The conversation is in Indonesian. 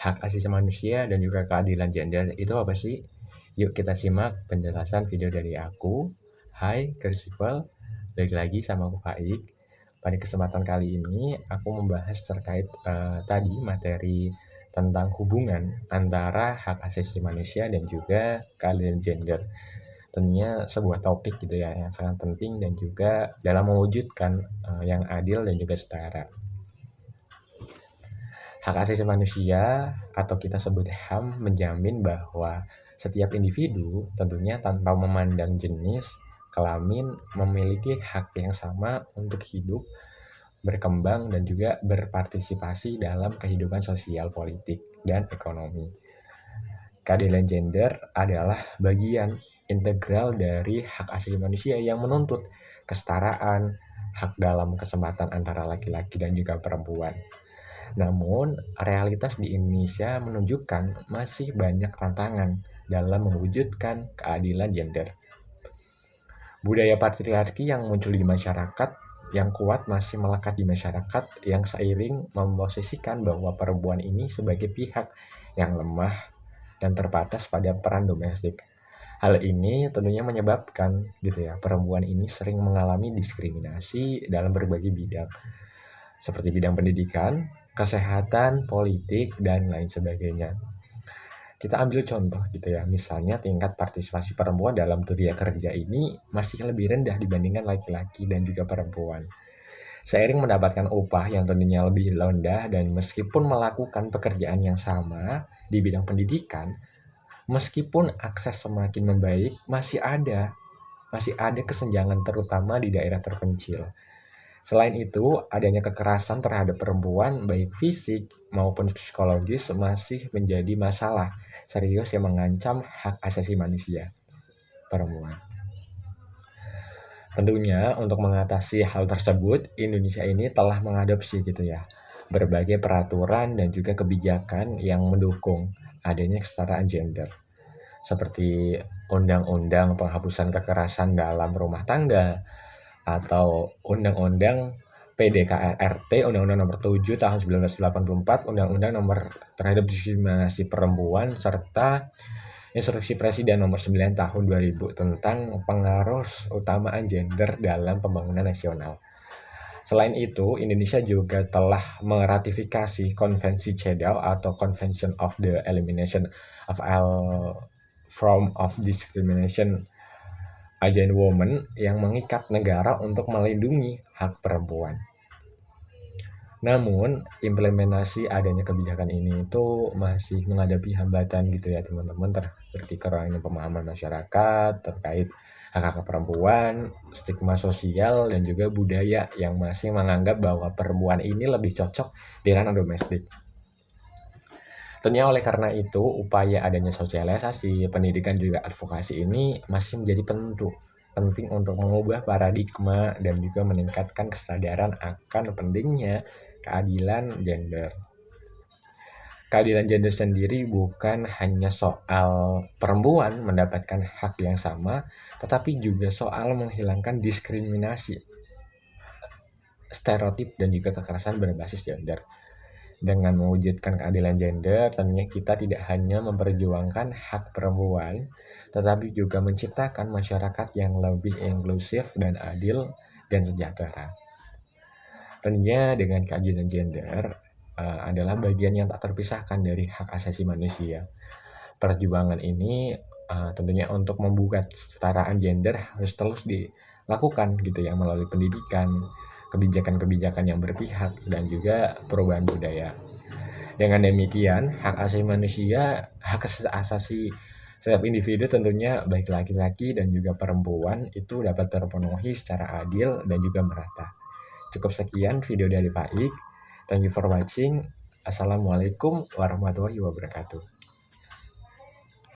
Hak asasi manusia dan juga keadilan gender itu apa sih? Yuk kita simak penjelasan video dari aku. Hai Girls People, balik lagi sama aku Faik. Pada kesempatan kali ini aku membahas terkait tadi materi tentang hubungan antara hak asasi manusia dan juga keadilan gender. Tentunya sebuah topik gitu ya yang sangat penting dan juga dalam mewujudkan yang adil dan juga setara. Hak asasi manusia atau kita sebut HAM menjamin bahwa setiap individu tentunya tanpa memandang jenis, kelamin memiliki hak yang sama untuk hidup, berkembang dan juga berpartisipasi dalam kehidupan sosial, politik, dan ekonomi. Keadilan gender adalah bagian integral dari hak asasi manusia yang menuntut kesetaraan, hak dalam kesempatan antara laki-laki dan juga perempuan. Namun, realitas di Indonesia menunjukkan masih banyak tantangan dalam mewujudkan keadilan gender. Budaya patriarki yang muncul di masyarakat yang kuat masih melekat di masyarakat yang seiring memposisikan bahwa perempuan ini sebagai pihak yang lemah dan terbatas pada peran domestik. Hal ini tentunya menyebabkan gitu ya, perempuan ini sering mengalami diskriminasi dalam berbagai bidang seperti bidang pendidikan, kesehatan, politik, dan lain sebagainya. Kita ambil contoh gitu ya, misalnya tingkat partisipasi perempuan dalam dunia kerja ini masih lebih rendah dibandingkan laki-laki dan juga perempuan. Seiring mendapatkan upah yang tentunya lebih rendah dan meskipun melakukan pekerjaan yang sama di bidang pendidikan, meskipun akses semakin membaik, masih ada kesenjangan terutama di daerah terpencil. Selain itu, adanya kekerasan terhadap perempuan baik fisik maupun psikologis masih menjadi masalah serius yang mengancam hak asasi manusia perempuan. Tentunya untuk mengatasi hal tersebut, Indonesia ini telah mengadopsi gitu ya berbagai peraturan dan juga kebijakan yang mendukung adanya kesetaraan gender. Seperti Undang-Undang Penghapusan Kekerasan dalam Rumah Tangga, atau Undang-Undang PDKRT, Undang-Undang Nomor 7 Tahun 1984, Undang-Undang Nomor terhadap Diskriminasi Perempuan, serta Instruksi Presiden Nomor 9 Tahun 2000 tentang pengaruh utamaan gender dalam pembangunan nasional. Selain itu, Indonesia juga telah meratifikasi Konvensi CEDAW atau Convention of the Elimination of All Forms of Discrimination Against Women yang mengikat negara untuk melindungi hak perempuan. Namun, implementasi adanya kebijakan ini itu masih menghadapi hambatan gitu ya teman-teman, seperti kurangnya pemahaman masyarakat terkait hak-hak perempuan, stigma sosial, dan juga budaya yang masih menganggap bahwa perempuan ini lebih cocok di ranah domestik. Tentunya oleh karena itu, upaya adanya sosialisasi, pendidikan juga advokasi ini masih menjadi penting untuk mengubah paradigma dan juga meningkatkan kesadaran akan pentingnya keadilan gender. Keadilan gender sendiri bukan hanya soal perempuan mendapatkan hak yang sama, tetapi juga soal menghilangkan diskriminasi, stereotip, dan juga kekerasan berbasis gender. Dengan mewujudkan keadilan gender, tentunya kita tidak hanya memperjuangkan hak perempuan, tetapi juga menciptakan masyarakat yang lebih inklusif dan adil dan sejahtera. Tentunya dengan keadilan gender adalah bagian yang tak terpisahkan dari hak asasi manusia. Perjuangan ini tentunya untuk membuka kesetaraan gender harus terus dilakukan gitu ya, melalui pendidikan, kebijakan-kebijakan yang berpihak, dan juga perubahan budaya. Dengan demikian, hak asasi manusia, hak asasi setiap individu tentunya baik laki-laki dan juga perempuan itu dapat terpenuhi secara adil dan juga merata. Cukup sekian video dari Faik. Thank you for watching. Assalamualaikum warahmatullahi wabarakatuh.